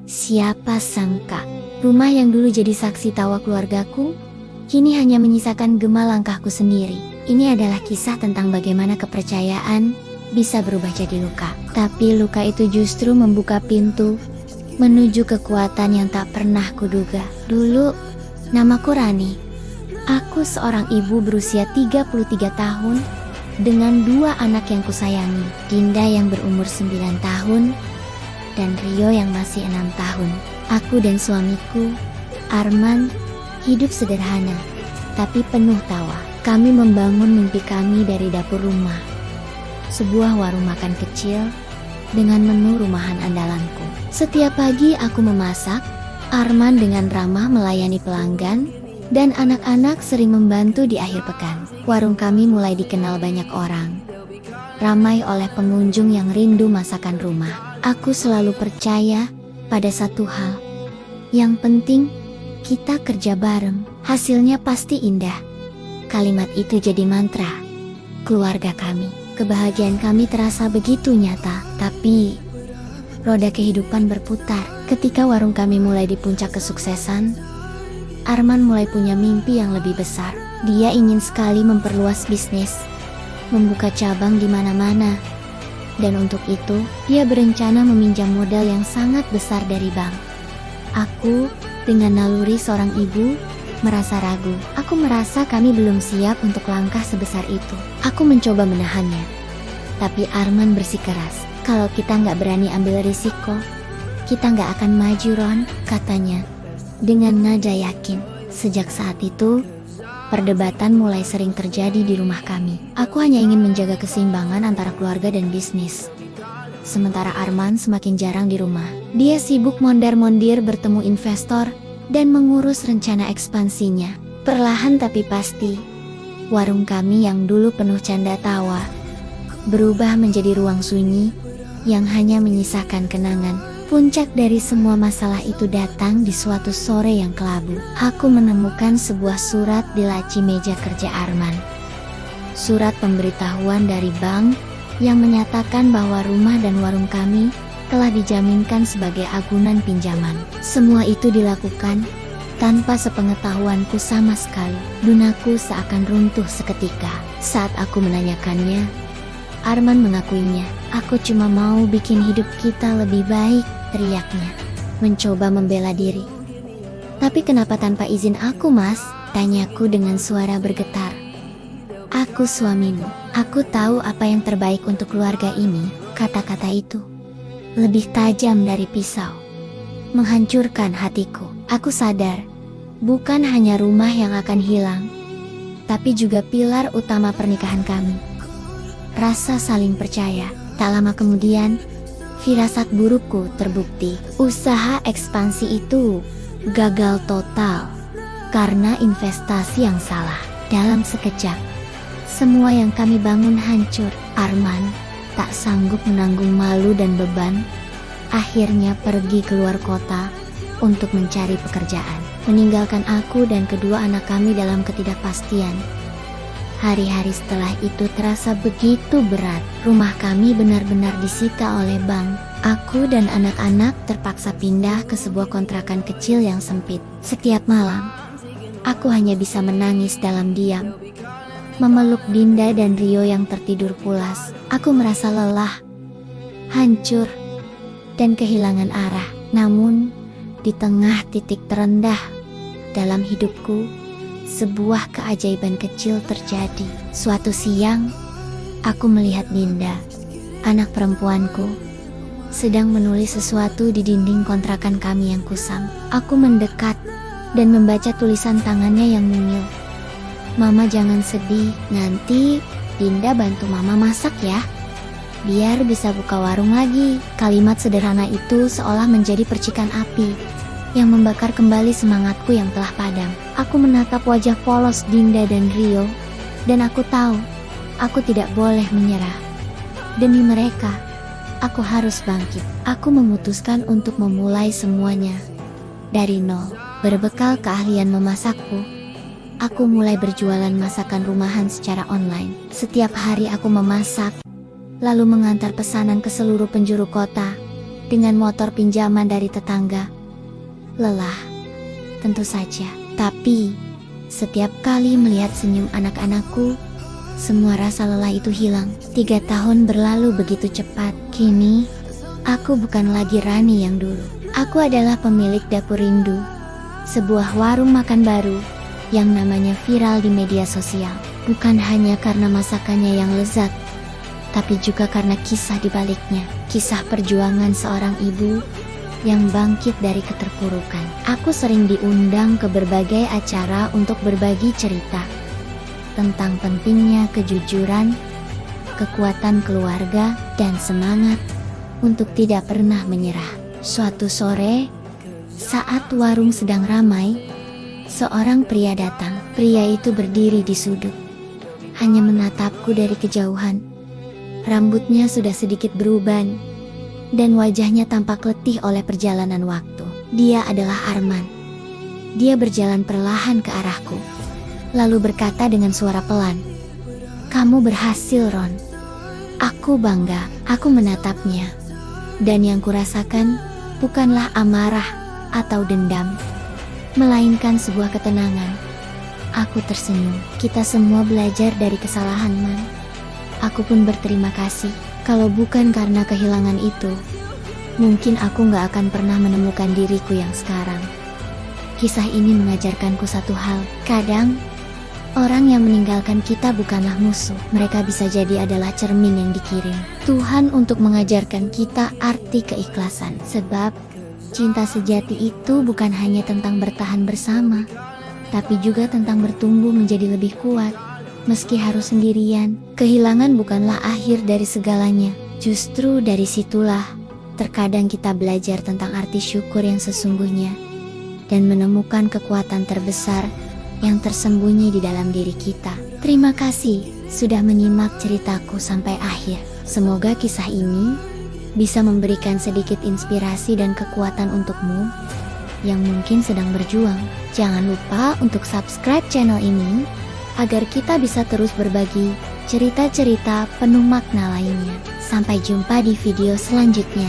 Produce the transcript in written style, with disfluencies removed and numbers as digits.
Siapa sangka, rumah yang dulu jadi saksi tawa keluargaku, kini hanya menyisakan gema langkahku sendiri. Ini adalah kisah tentang bagaimana kepercayaan bisa berubah jadi luka. Tapi luka itu justru membuka pintu menuju kekuatan yang tak pernah kuduga. Dulu, namaku Rani. Aku seorang ibu berusia 33 tahun dengan 2 anak yang kusayangi. Dinda yang berumur 9 tahun dan Rio yang masih 6 tahun. Aku dan suamiku, Arman, hidup sederhana, tapi penuh tawa. Kami membangun mimpi kami dari dapur rumah. Sebuah warung makan kecil dengan menu rumahan andalanku. Setiap pagi aku memasak, Arman dengan ramah melayani pelanggan, dan anak-anak sering membantu di akhir pekan. Warung kami mulai dikenal banyak orang, ramai oleh pengunjung yang rindu masakan rumah. Aku selalu percaya pada satu hal, yang penting kita kerja bareng, hasilnya pasti indah. Kalimat itu jadi mantra keluarga kami. Kebahagiaan kami terasa begitu nyata, tapi roda kehidupan berputar. Ketika warung kami mulai di puncak kesuksesan, Arman mulai punya mimpi yang lebih besar. Dia ingin sekali memperluas bisnis, membuka cabang di mana-mana. Dan untuk itu, dia berencana meminjam modal yang sangat besar dari bank. Aku, dengan naluri seorang ibu, merasa ragu. Aku merasa kami belum siap untuk langkah sebesar itu. Aku mencoba menahannya. Tapi Arman bersikeras, kalau kita nggak berani ambil risiko, kita nggak akan maju, Ron, katanya dengan nada yakin. Sejak saat itu, perdebatan mulai sering terjadi di rumah kami. Aku hanya ingin menjaga keseimbangan antara keluarga dan bisnis. Sementara Arman semakin jarang di rumah. Dia sibuk mondar-mondir bertemu investor dan mengurus rencana ekspansinya. Perlahan tapi pasti, warung kami yang dulu penuh canda tawa berubah menjadi ruang sunyi yang hanya menyisakan kenangan. Puncak dari semua masalah itu datang di suatu sore yang kelabu. Aku menemukan sebuah surat di laci meja kerja Arman. Surat pemberitahuan dari bank yang menyatakan bahwa rumah dan warung kami telah dijaminkan sebagai agunan pinjaman. Semua itu dilakukan tanpa sepengetahuanku sama sekali. Lunaku seakan runtuh seketika. Saat aku menanyakannya, Arman mengakuinya. Aku cuma mau bikin hidup kita lebih baik, teriaknya, mencoba membela diri. Tapi kenapa tanpa izin aku, Mas? Tanyaku dengan suara bergetar. Aku suamimu. Aku tahu apa yang terbaik untuk keluarga ini. Kata-kata itu lebih tajam dari pisau, menghancurkan hatiku. Aku sadar, bukan hanya rumah yang akan hilang, tapi juga pilar utama pernikahan kami. Rasa saling percaya. Tak lama kemudian, firasat burukku terbukti. Usaha ekspansi itu gagal total karena investasi yang salah. Dalam sekejap, semua yang kami bangun hancur. Arman tak sanggup menanggung malu dan beban, akhirnya pergi keluar kota untuk mencari pekerjaan, meninggalkan aku dan kedua anak kami dalam ketidakpastian. Hari-hari setelah itu terasa begitu berat. Rumah kami benar-benar disita oleh bank. Aku dan anak-anak terpaksa pindah ke sebuah kontrakan kecil yang sempit. Setiap malam, aku hanya bisa menangis dalam diam, memeluk Dinda dan Rio yang tertidur pulas. Aku merasa lelah, hancur, dan kehilangan arah. Namun, di tengah titik terendah dalam hidupku, sebuah keajaiban kecil terjadi. Suatu siang, aku melihat Dinda, anak perempuanku, sedang menulis sesuatu di dinding kontrakan kami yang kusam. Aku mendekat dan membaca tulisan tangannya yang mungil. Mama jangan sedih, nanti Dinda bantu Mama masak ya, biar bisa buka warung lagi. Kalimat sederhana itu seolah menjadi percikan api yang membakar kembali semangatku yang telah padam. Aku menatap wajah polos Dinda dan Rio, dan aku tahu, aku tidak boleh menyerah. Demi mereka, aku harus bangkit. Aku memutuskan untuk memulai semuanya dari nol. Berbekal keahlian memasakku, aku mulai berjualan masakan rumahan secara online. Setiap hari aku memasak, lalu mengantar pesanan ke seluruh penjuru kota, dengan motor pinjaman dari tetangga. Lelah, tentu saja. Tapi, setiap kali melihat senyum anak-anakku, semua rasa lelah itu hilang. 3 tahun berlalu begitu cepat. Kini, aku bukan lagi Rani yang dulu. Aku adalah pemilik Dapur Rindu, sebuah warung makan baru yang namanya viral di media sosial. Bukan hanya karena masakannya yang lezat, tapi juga karena kisah di baliknya. Kisah perjuangan seorang ibu yang bangkit dari keterpurukan. Aku sering diundang ke berbagai acara untuk berbagi cerita tentang pentingnya kejujuran, kekuatan keluarga, dan semangat untuk tidak pernah menyerah. Suatu sore, saat warung sedang ramai, seorang pria datang. Pria itu berdiri di sudut, hanya menatapku dari kejauhan. Rambutnya sudah sedikit beruban, dan wajahnya tampak letih oleh perjalanan waktu. Dia adalah Arman. Dia berjalan perlahan ke arahku, lalu berkata dengan suara pelan, "Kamu berhasil, Ron." Aku bangga. Aku menatapnya, dan yang kurasakan bukanlah amarah atau dendam, melainkan sebuah ketenangan. Aku tersenyum. Kita semua belajar dari kesalahan, Man. Aku pun berterima kasih. Kalau bukan karena kehilangan itu, mungkin aku gak akan pernah menemukan diriku yang sekarang. Kisah ini mengajarkanku satu hal. Kadang, orang yang meninggalkan kita bukanlah musuh. Mereka bisa jadi adalah cermin yang dikirim Tuhan untuk mengajarkan kita arti keikhlasan. Sebab, cinta sejati itu bukan hanya tentang bertahan bersama, tapi juga tentang bertumbuh menjadi lebih kuat. Meski harus sendirian, kehilangan bukanlah akhir dari segalanya. Justru dari situlah, terkadang kita belajar tentang arti syukur yang sesungguhnya, dan menemukan kekuatan terbesar yang tersembunyi di dalam diri kita. Terima kasih sudah menyimak ceritaku sampai akhir. Semoga kisah ini bisa memberikan sedikit inspirasi dan kekuatan untukmu yang mungkin sedang berjuang. Jangan lupa untuk subscribe channel ini agar kita bisa terus berbagi cerita-cerita penuh makna lainnya. Sampai jumpa di video selanjutnya.